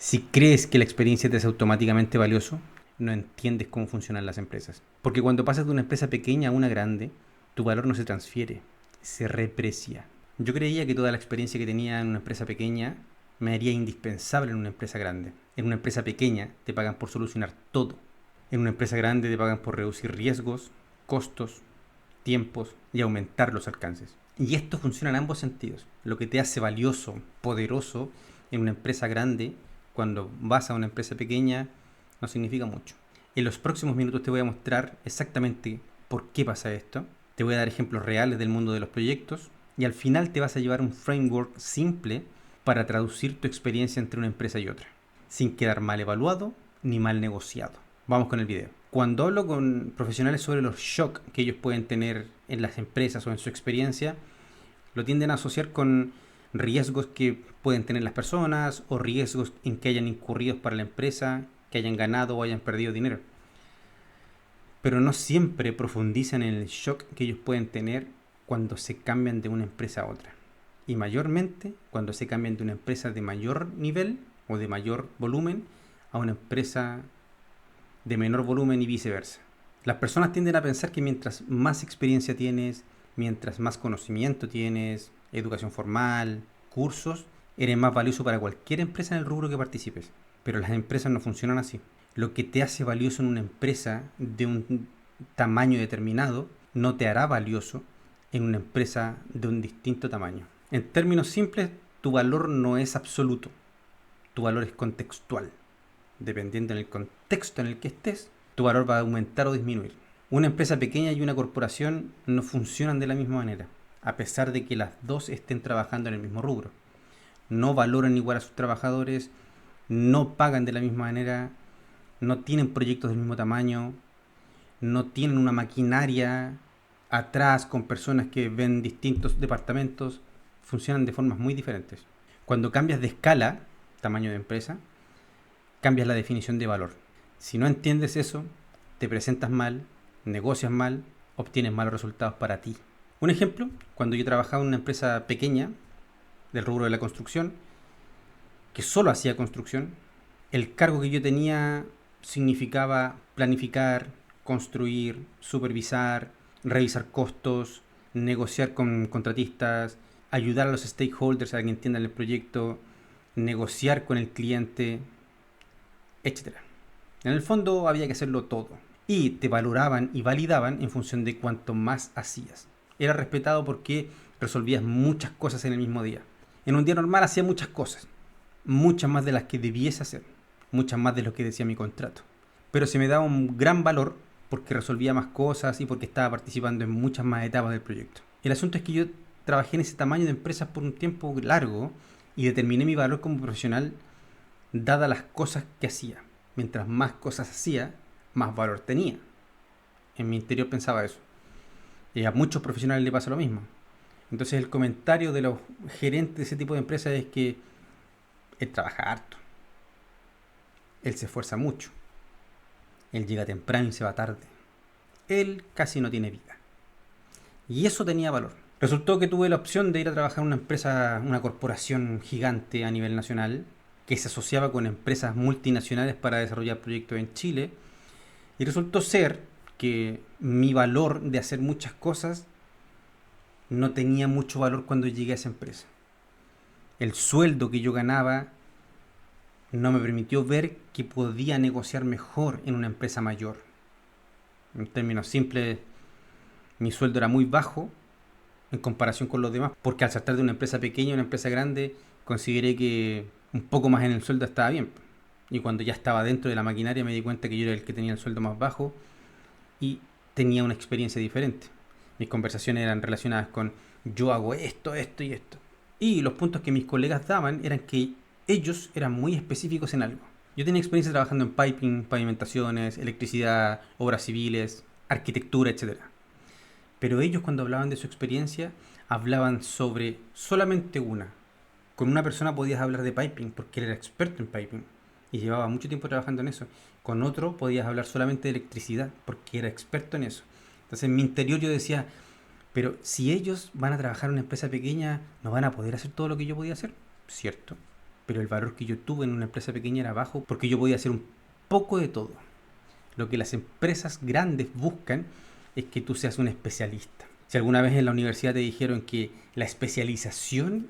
Si crees que la experiencia te es automáticamente valioso, no entiendes cómo funcionan las empresas. Porque cuando pasas de una empresa pequeña a una grande, tu valor no se transfiere, se reprecia. Yo creía que toda la experiencia que tenía en una empresa pequeña me haría indispensable en una empresa grande. En una empresa pequeña te pagan por solucionar todo. En una empresa grande te pagan por reducir riesgos, costos, tiempos y aumentar los alcances. Y esto funciona en ambos sentidos. Lo que te hace valioso, poderoso en una empresa grande, cuando vas a una empresa pequeña, no significa mucho. En los próximos minutos te voy a mostrar exactamente por qué pasa esto. Te voy a dar ejemplos reales del mundo de los proyectos y al final te vas a llevar un framework simple para traducir tu experiencia entre una empresa y otra, sin quedar mal evaluado ni mal negociado. Vamos con el video. Cuando hablo con profesionales sobre los shocks que ellos pueden tener en las empresas o en su experiencia, lo tienden a asociar con riesgos que pueden tener las personas o riesgos en que hayan incurrido para la empresa, que hayan ganado o hayan perdido dinero. Pero no siempre profundizan en el shock que ellos pueden tener cuando se cambian de una empresa a otra. Y mayormente cuando se cambian de una empresa de mayor nivel o de mayor volumen a una empresa de menor volumen y viceversa. Las personas tienden a pensar que mientras más experiencia tienes, mientras más conocimiento tienes, educación formal, cursos, eres más valioso para cualquier empresa en el rubro que participes. Pero las empresas no funcionan así. Lo que te hace valioso en una empresa de un tamaño determinado no te hará valioso en una empresa de un distinto tamaño. En términos simples, tu valor no es absoluto, tu valor es contextual. Dependiendo del contexto en el que estés, tu valor va a aumentar o disminuir. Una empresa pequeña y una corporación no funcionan de la misma manera, a pesar de que las dos estén trabajando en el mismo rubro. No valoran igual a sus trabajadores, no pagan de la misma manera, no tienen proyectos del mismo tamaño, no tienen una maquinaria atrás con personas que ven distintos departamentos, funcionan de formas muy diferentes. Cuando cambias de escala, tamaño de empresa, cambias la definición de valor. Si no entiendes eso, te presentas mal, negocias mal, obtienes malos resultados para ti. Un ejemplo, cuando yo trabajaba en una empresa pequeña del rubro de la construcción, que solo hacía construcción, el cargo que yo tenía significaba planificar, construir, supervisar, revisar costos, negociar con contratistas, ayudar a los stakeholders a que entiendan el proyecto, negociar con el cliente, etcétera. En el fondo había que hacerlo todo. Y te valoraban y validaban en función de cuanto más hacías. Era respetado porque resolvías muchas cosas en el mismo día. En un día normal hacía muchas cosas. Muchas más de las que debiese hacer. Muchas más de lo que decía mi contrato. Pero se me daba un gran valor porque resolvía más cosas y porque estaba participando en muchas más etapas del proyecto. El asunto es que yo trabajé en ese tamaño de empresas por un tiempo largo y determiné mi valor como profesional dadas las cosas que hacía. Mientras más cosas hacía, más valor tenía. En mi interior pensaba eso. Y a muchos profesionales le pasa lo mismo. Entonces el comentario de los gerentes de ese tipo de empresas es que él trabaja harto, él se esfuerza mucho, él llega temprano y se va tarde, él casi no tiene vida. Y eso tenía valor. Resultó que tuve la opción de ir a trabajar en una empresa, una corporación gigante a nivel nacional, que se asociaba con empresas multinacionales para desarrollar proyectos en Chile. Y resultó ser que mi valor de hacer muchas cosas no tenía mucho valor cuando llegué a esa empresa. El sueldo que yo ganaba no me permitió ver que podía negociar mejor en una empresa mayor. En términos simples, mi sueldo era muy bajo en comparación con los demás, porque al saltar de una empresa pequeña a una empresa grande, consideré que un poco más en el sueldo estaba bien. Y cuando ya estaba dentro de la maquinaria me di cuenta que yo era el que tenía el sueldo más bajo y tenía una experiencia diferente. Mis conversaciones eran relacionadas con yo hago esto, esto y esto. Y los puntos que mis colegas daban eran que ellos eran muy específicos en algo. Yo tenía experiencia trabajando en piping, pavimentaciones, electricidad, obras civiles, arquitectura, etcétera. Pero ellos cuando hablaban de su experiencia hablaban sobre solamente una. Con una persona podías hablar de piping porque él era experto en piping y llevaba mucho tiempo trabajando en eso. Con otro podías hablar solamente de electricidad porque era experto en eso. Entonces en mi interior yo decía, pero si ellos van a trabajar en una empresa pequeña, no van a poder hacer todo lo que yo podía hacer, ¿cierto? pero el valor que yo tuve en una empresa pequeña era bajo porque yo podía hacer un poco de todo. Lo que las empresas grandes buscan es que tú seas un especialista. Si alguna vez en la universidad te dijeron que la especialización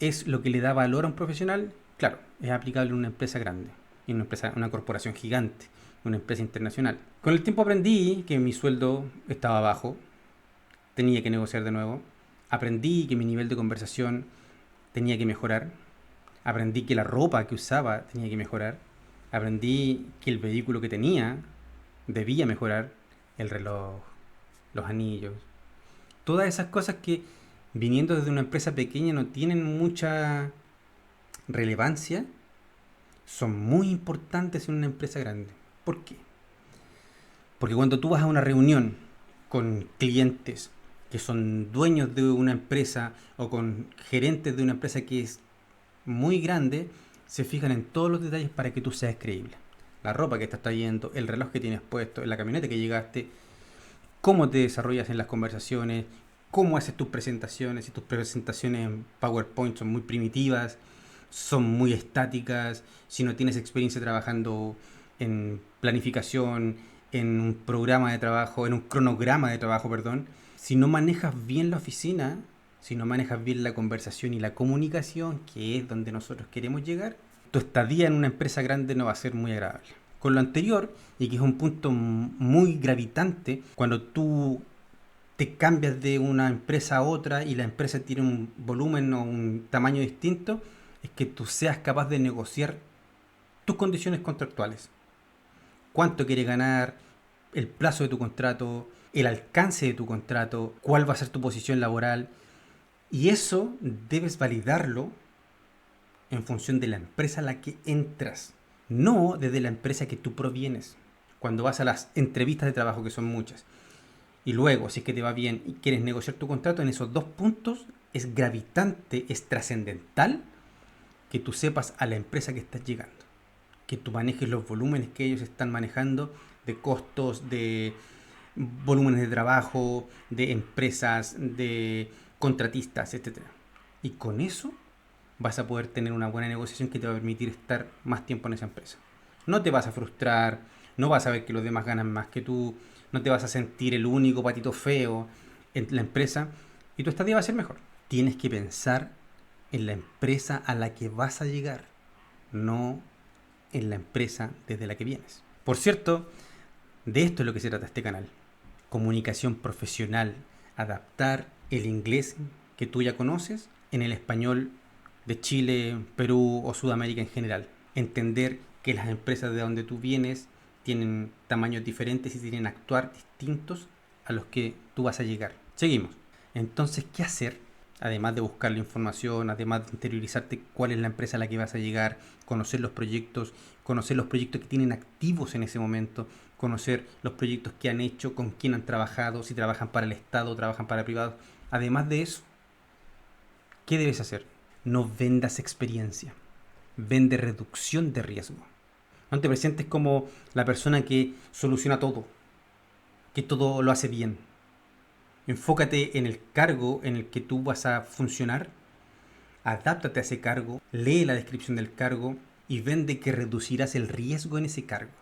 es lo que le da valor a un profesional, claro, es aplicable en una empresa grande, en una corporación gigante, una empresa internacional. Con el tiempo aprendí que mi sueldo estaba bajo, tenía que negociar de nuevo. Aprendí que mi nivel de conversación tenía que mejorar. Aprendí que la ropa que usaba tenía que mejorar. Aprendí que el vehículo que tenía debía mejorar. El reloj, los anillos. Todas esas cosas que viniendo desde una empresa pequeña no tienen mucha relevancia, son muy importantes en una empresa grande. ¿Por qué? Porque cuando tú vas a una reunión con clientes que son dueños de una empresa o con gerentes de una empresa que es muy grande, se fijan en todos los detalles para que tú seas creíble. La ropa que estás trayendo, el reloj que tienes puesto, la camioneta que llegaste, cómo te desarrollas en las conversaciones, cómo haces tus presentaciones, si tus presentaciones en PowerPoint son muy primitivas, son muy estáticas, si no tienes experiencia trabajando en planificación, en un programa de trabajo, en un cronograma de trabajo, perdón, si no manejas bien la oficina, si no manejas bien la conversación y la comunicación, que es donde nosotros queremos llegar, tu estadía en una empresa grande no va a ser muy agradable. Con lo anterior, y que es un punto muy gravitante, cuando tú te cambias de una empresa a otra y la empresa tiene un volumen o un tamaño distinto, es que tú seas capaz de negociar tus condiciones contractuales. Cuánto quieres ganar, el plazo de tu contrato, el alcance de tu contrato, cuál va a ser tu posición laboral. Y eso debes validarlo en función de la empresa a la que entras, no desde la empresa que tú provienes. Cuando vas a las entrevistas de trabajo, que son muchas, y luego, si es que te va bien y quieres negociar tu contrato, en esos dos puntos es gravitante, es trascendental que tú sepas a la empresa que estás llegando, que tú manejes los volúmenes que ellos están manejando de costos, de volúmenes de trabajo, de empresas, de contratistas, etcétera. Y con eso vas a poder tener una buena negociación que te va a permitir estar más tiempo en esa empresa. No te vas a frustrar, no vas a ver que los demás ganan más que tú, no te vas a sentir el único patito feo en la empresa y tu estadía va a ser mejor. Tienes que pensar en la empresa a la que vas a llegar, no en la empresa desde la que vienes. Por cierto, de esto es lo que se trata este canal. Comunicación profesional, adaptar el inglés que tú ya conoces en el español de Chile, Perú o Sudamérica en general. Entender que las empresas de donde tú vienes tienen tamaños diferentes y tienen actuar distintos a los que tú vas a llegar. Seguimos. Entonces, ¿qué hacer? Además de buscar la información, además de interiorizarte cuál es la empresa a la que vas a llegar, conocer los proyectos que tienen activos en ese momento, conocer los proyectos que han hecho, con quién han trabajado, si trabajan para el Estado o trabajan para privados. Además de eso, ¿qué debes hacer? No vendas experiencia, vende reducción de riesgo. No te presentes como la persona que soluciona todo, que todo lo hace bien. Enfócate en el cargo en el que tú vas a funcionar, adáptate a ese cargo, lee la descripción del cargo y vende que reducirás el riesgo en ese cargo.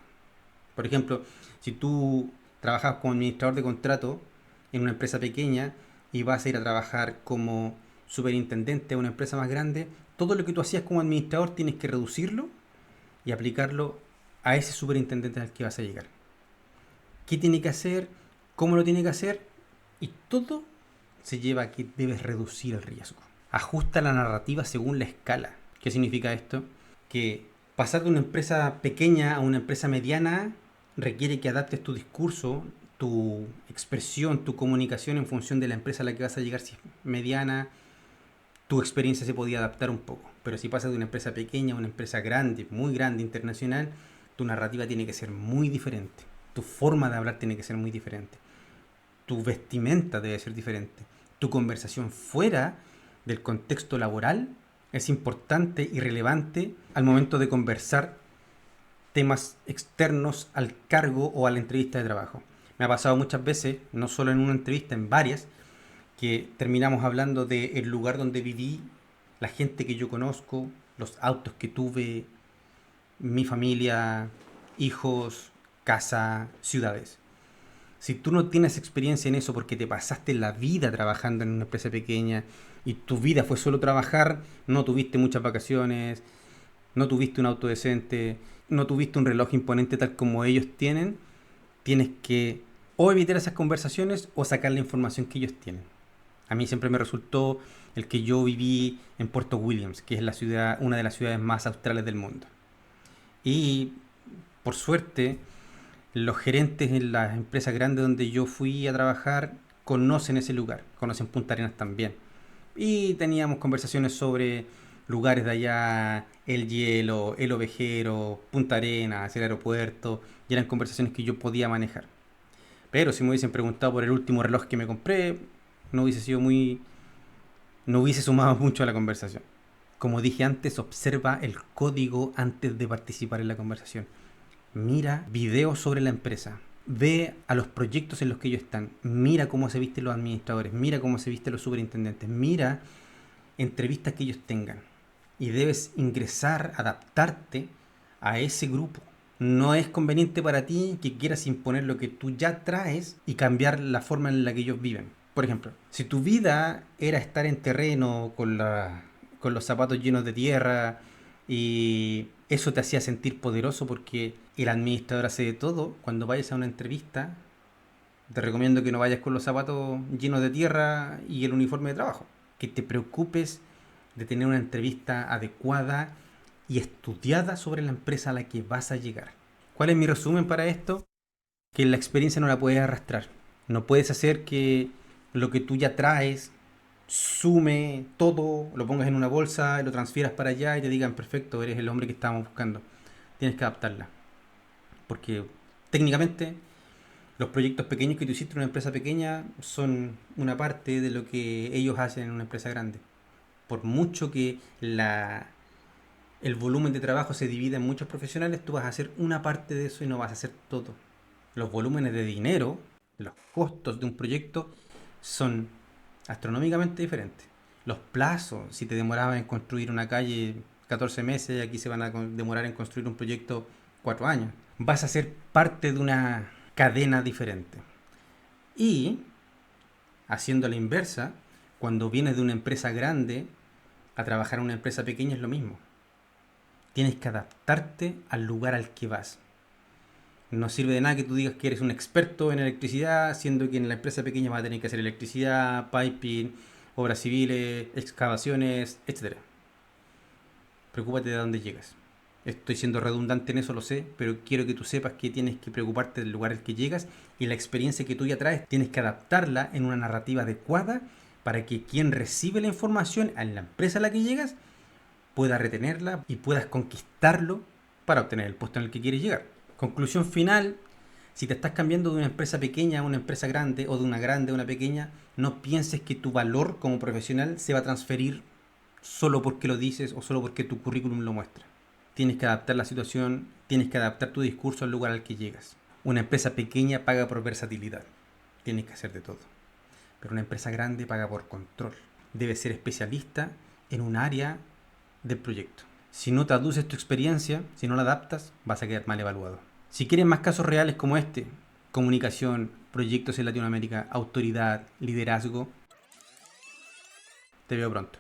Por ejemplo, si tú trabajas como administrador de contrato en una empresa pequeña y vas a ir a trabajar como superintendente a una empresa más grande, todo lo que tú hacías como administrador tienes que reducirlo y aplicarlo a ese superintendente al que vas a llegar. ¿Qué tiene que hacer? ¿Cómo lo tiene que hacer? Y todo se lleva a que debes reducir el riesgo. Ajusta la narrativa según la escala. ¿Qué significa esto? Que pasar de una empresa pequeña a una empresa mediana requiere que adaptes tu discurso, tu expresión, tu comunicación en función de la empresa a la que vas a llegar. Si es mediana, tu experiencia se podía adaptar un poco. Pero si pasas de una empresa pequeña a una empresa grande, muy grande, internacional, tu narrativa tiene que ser muy diferente. Tu forma de hablar tiene que ser muy diferente. Tu vestimenta debe ser diferente. Tu conversación fuera del contexto laboral es importante y relevante al momento de conversar temas externos al cargo o a la entrevista de trabajo. Me ha pasado muchas veces, no solo en una entrevista, en varias, que terminamos hablando del lugar donde viví, la gente que yo conozco, los autos que tuve, mi familia, hijos, casa, ciudades. Si tú no tienes experiencia en eso porque te pasaste la vida trabajando en una empresa pequeña y tu vida fue solo trabajar, no tuviste muchas vacaciones, no tuviste un auto decente, no tuviste un reloj imponente tal como ellos tienen, tienes que o evitar esas conversaciones o sacar la información que ellos tienen. A mí siempre me resultó el que yo viví en Puerto Williams, que es la ciudad, una de las ciudades más australes del mundo. Y por suerte, los gerentes en las empresas grandes donde yo fui a trabajar conocen ese lugar, conocen Punta Arenas también. Y teníamos conversaciones sobre lugares de allá, el hielo, el ovejero, Punta Arenas, el aeropuerto, y eran conversaciones que yo podía manejar. Pero si me hubiesen preguntado por el último reloj que me compré, no hubiese sido muy, no hubiese sumado mucho a la conversación. Como dije antes, observa el código antes de participar en la conversación. Mira videos sobre la empresa. Ve a los proyectos en los que ellos están. Mira cómo se visten los administradores. Mira cómo se visten los superintendentes. Mira entrevistas que ellos tengan. Y debes ingresar, adaptarte a ese grupo. No es conveniente para ti que quieras imponer lo que tú ya traes y cambiar la forma en la que ellos viven. Por ejemplo, si tu vida era estar en terreno con los zapatos llenos de tierra y eso te hacía sentir poderoso porque el administrador hace de todo, cuando vayas a una entrevista, te recomiendo que no vayas con los zapatos llenos de tierra y el uniforme de trabajo. Que te preocupes de tener una entrevista adecuada y estudiada sobre la empresa a la que vas a llegar. ¿Cuál es mi resumen para esto? Que la experiencia no la puedes arrastrar. No puedes hacer que lo que tú ya traes sume todo, lo pongas en una bolsa, lo transfieras para allá y te digan, perfecto, eres el hombre que estábamos buscando. Tienes que adaptarla. Porque técnicamente los proyectos pequeños que tú hiciste en una empresa pequeña son una parte de lo que ellos hacen en una empresa grande. Por mucho que el volumen de trabajo se divida en muchos profesionales, tú vas a hacer una parte de eso y no vas a hacer todo. Los volúmenes de dinero, los costos de un proyecto son astronómicamente diferentes. Los plazos, si te demorabas en construir una calle 14 meses, aquí se van a demorar en construir un proyecto 4 años. Vas a ser parte de una cadena diferente. Y, haciendo la inversa, cuando vienes de una empresa grande a trabajar en una empresa pequeña es lo mismo. Tienes que adaptarte al lugar al que vas. No sirve de nada que tú digas que eres un experto en electricidad, siendo que en la empresa pequeña vas a tener que hacer electricidad, piping, obras civiles, excavaciones, etcétera. Preocúpate de dónde llegas. Estoy siendo redundante en eso, lo sé, pero quiero que tú sepas que tienes que preocuparte del lugar al que llegas y la experiencia que tú ya traes, tienes que adaptarla en una narrativa adecuada para que quien recibe la información en la empresa a la que llegas pueda retenerla y puedas conquistarlo para obtener el puesto en el que quieres llegar. Conclusión final, si te estás cambiando de una empresa pequeña a una empresa grande o de una grande a una pequeña, no pienses que tu valor como profesional se va a transferir solo porque lo dices o solo porque tu currículum lo muestra. Tienes que adaptar la situación, tienes que adaptar tu discurso al lugar al que llegas. Una empresa pequeña paga por versatilidad, tienes que hacer de todo. Pero una empresa grande paga por control. Debes ser especialista en un área del proyecto. Si no traduces tu experiencia, si no la adaptas, vas a quedar mal evaluado. Si quieres más casos reales como este, comunicación, proyectos en Latinoamérica, autoridad, liderazgo, te veo pronto.